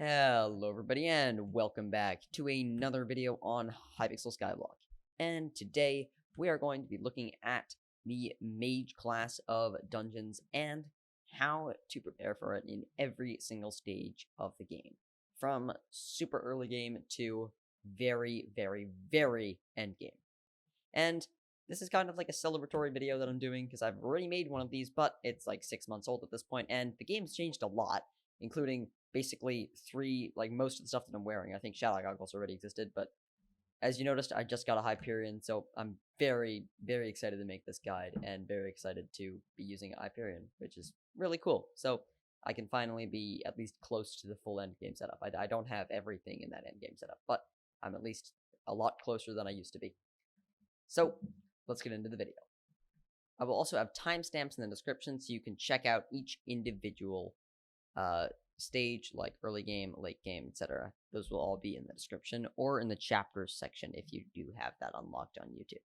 Hello everybody and welcome back to another video on Hypixel Skyblock. And today we are going to be looking at the Mage class of Dungeons and how to prepare for it in every single stage of the game. From super early game to very end game. And this is kind of like a celebratory video that I'm doing because I've already made one of these, but it's like 6 months old at this point, and the game's changed a lot, including basically most of the stuff that I'm wearing. I think Shadow Goggles already existed, but as you noticed, I just got a Hyperion, so I'm very excited to make this guide, and very excited to be using Hyperion, which is really cool. So I can finally be at least close to the full endgame setup. I don't have everything in that endgame setup, but I'm at least a lot closer than I used to be. So let's get into the video. I will also have timestamps in the description so you can check out each individual stage, like early game, late game, etc. Those will all be in the description or in the chapters section if you do have that unlocked on YouTube.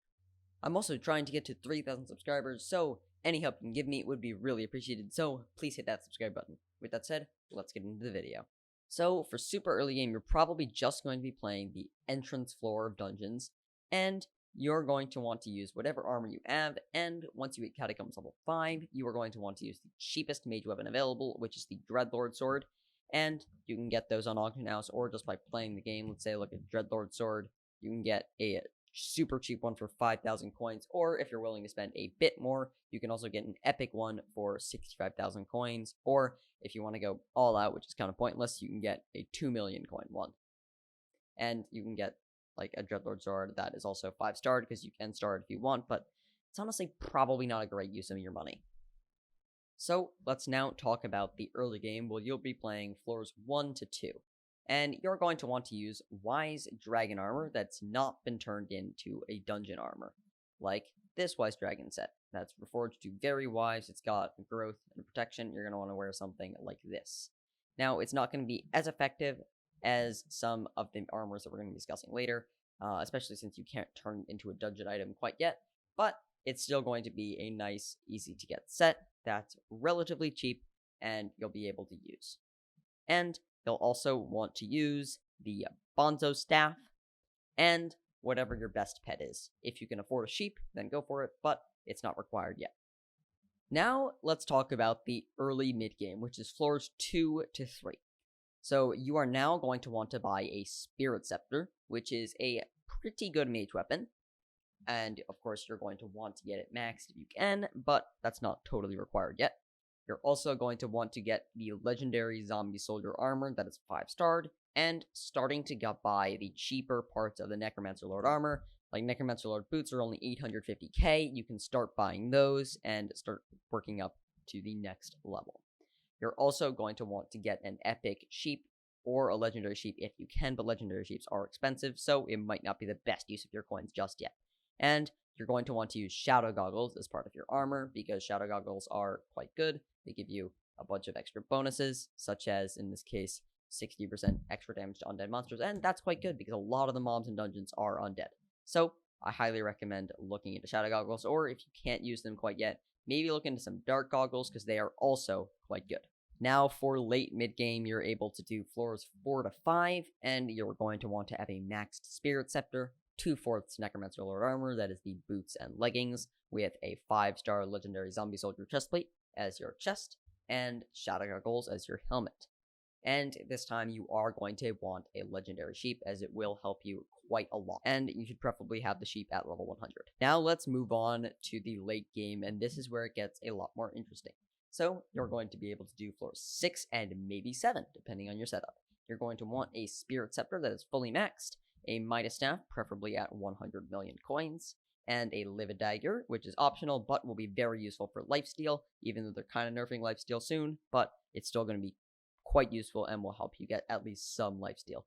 I'm also trying to get to 3,000 subscribers, so any help you can give me would be really appreciated, so please hit that subscribe button. With that said, let's get into the video. So for super early game, you're probably just going to be playing the entrance floor of dungeons, and you're going to want to use whatever armor you have, and once you hit Catacombs level 5, you are going to want to use the cheapest mage weapon available, which is the Dreadlord Sword, and you can get those on auction house or just by playing the game. Let's say, look at Dreadlord Sword, you can get a super cheap one for 5,000 coins, or if you're willing to spend a bit more, you can also get an epic one for 65,000 coins, or if you want to go all out, which is kind of pointless, you can get a 2 million coin one. And you can get like a Dreadlord Sword that is also 5-starred, because you can star it if you want, but it's honestly probably not a great use of your money. So let's now talk about the early game where you'll be playing floors 1 to 2. And you're going to want to use Wise Dragon armor that's not been turned into a dungeon armor, like this Wise Dragon set. That's reforged to very wise, it's got growth and protection. You're going to want to wear something like this. Now, it's not going to be as effective as some of the armors that we're going to be discussing later, especially since you can't turn it into a dungeon item quite yet, but it's still going to be a nice, easy to get set that's relatively cheap and you'll be able to use. And you'll also want to use the Bonzo staff and whatever your best pet is. If you can afford a sheep, then go for it, but it's not required yet. Now let's talk about the early mid-game, which is floors 2 to 3. So you are now going to want to buy a Spirit Scepter, which is a pretty good mage weapon. And of course, you're going to want to get it maxed if you can, but that's not totally required yet. You're also going to want to get the legendary Zombie Soldier armor that is 5-starred, and starting to buy the cheaper parts of the Necromancer Lord armor. Like Necromancer Lord boots are only 850k, you can start buying those and start working up to the next level. You're also going to want to get an epic sheep or a legendary sheep if you can, but legendary sheeps are expensive, so it might not be the best use of your coins just yet. And you're going to want to use Shadow Goggles as part of your armor, because Shadow Goggles are quite good. They give you a bunch of extra bonuses, such as, in this case, 60% extra damage to undead monsters, and that's quite good because a lot of the mobs in dungeons are undead. So I highly recommend looking into Shadow Goggles, or if you can't use them quite yet, maybe look into some Dark Goggles, because they are also quite good. Now for late mid-game, you're able to do floors 4 to 5, and you're going to want to have a maxed Spirit Scepter, 2/4 Necromancer Lord armor, that is the boots and leggings, with a 5-star legendary Zombie Soldier chestplate as your chest, and Shadow Goggles as your helmet. And this time you are going to want a legendary sheep, as it will help you quite a lot, and you should preferably have the sheep at level 100. Now let's move on to the late game, and this is where it gets a lot more interesting. So you're going to be able to do floors 6 and maybe 7, depending on your setup. You're going to want a Spirit Scepter that is fully maxed, a Midas Staff, preferably at 100 million coins, and a Livid Dagger, which is optional, but will be very useful for lifesteal, even though they're kind of nerfing lifesteal soon, but it's still going to be quite useful and will help you get at least some lifesteal.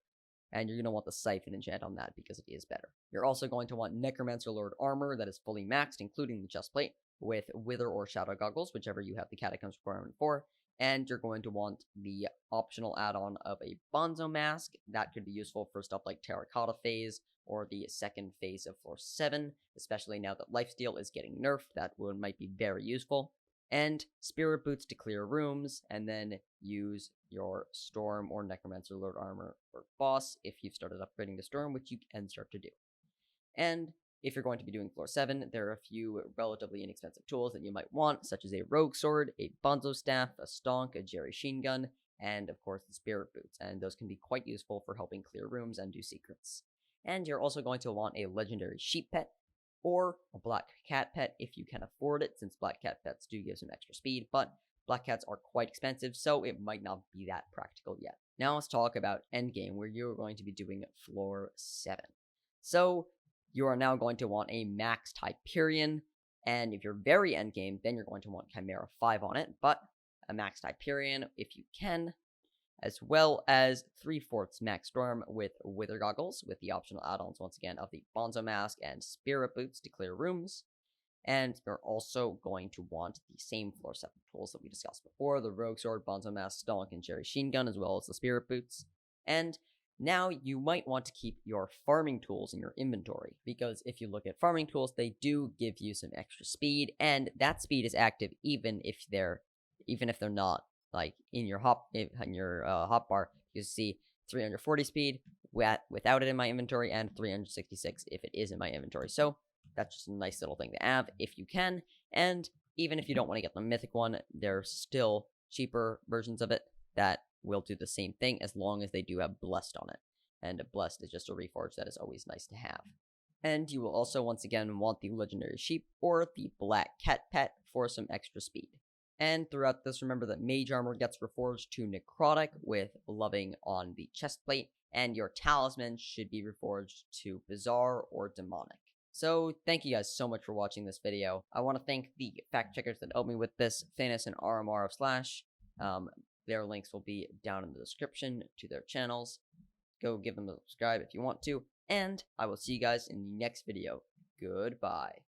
And you're going to want the Siphon enchant on that because it is better. You're also going to want Necromancer Lord armor that is fully maxed, including the chestplate, with Wither or Shadow Goggles, whichever you have the Catacombs requirement for. And you're going to want the optional add-on of a Bonzo Mask. That could be useful for stuff like Terracotta Phase or the second phase of floor 7, especially now that lifesteal is getting nerfed. That one might be very useful. and spirit boots to clear rooms, and then use your storm or necromancer lord armor for boss if you've started upgrading the storm, which you can start to do. And if you're going to be doing floor 7, there are a few relatively inexpensive tools that you might want, such as a rogue sword, a bonzo staff, a stonk, a jerry sheen gun, and of course the spirit boots, and those can be quite useful for helping clear rooms and do secrets. And you're also going to want a legendary sheep pet, or a black cat pet if you can afford it, since black cat pets do give some extra speed, but black cats are quite expensive, so it might not be that practical yet. Now let's talk about endgame, where you're going to be doing floor 7. So you are now going to want a maxed Hyperion, and if you're very endgame, then you're going to want Chimera 5 on it, but a maxed Hyperion if you can, as well as 3/4 max storm with wither goggles, with the optional add-ons once again of the bonzo mask and spirit boots to clear rooms. And you're also going to want the same floor 7 tools that we discussed before, the rogue sword, bonzo mask, stonk, and jerry sheen gun, as well as the spirit boots. And now you might want to keep your farming tools in your inventory, because if you look at farming tools, they do give you some extra speed, and that speed is active even if they're not like in your hotbar. You see 340 speed without it in my inventory, and 366 if it is in my inventory. So that's just a nice little thing to have if you can. And even if you don't want to get the mythic one, there's still cheaper versions of it that will do the same thing, as long as they do have blessed on it. And blessed is just a reforge that is always nice to have. And you will also once again want the legendary sheep or the black cat pet for some extra speed. And throughout this, remember that mage armor gets reforged to necrotic with loving on the chest plate, and your talisman should be reforged to bizarre or demonic. So thank you guys so much for watching this video. I want to thank the fact checkers that helped me with this, Thanos and RMR of Slash. Their links will be down in the description to their channels. Go give them a subscribe if you want to, and I will see you guys in the next video. Goodbye.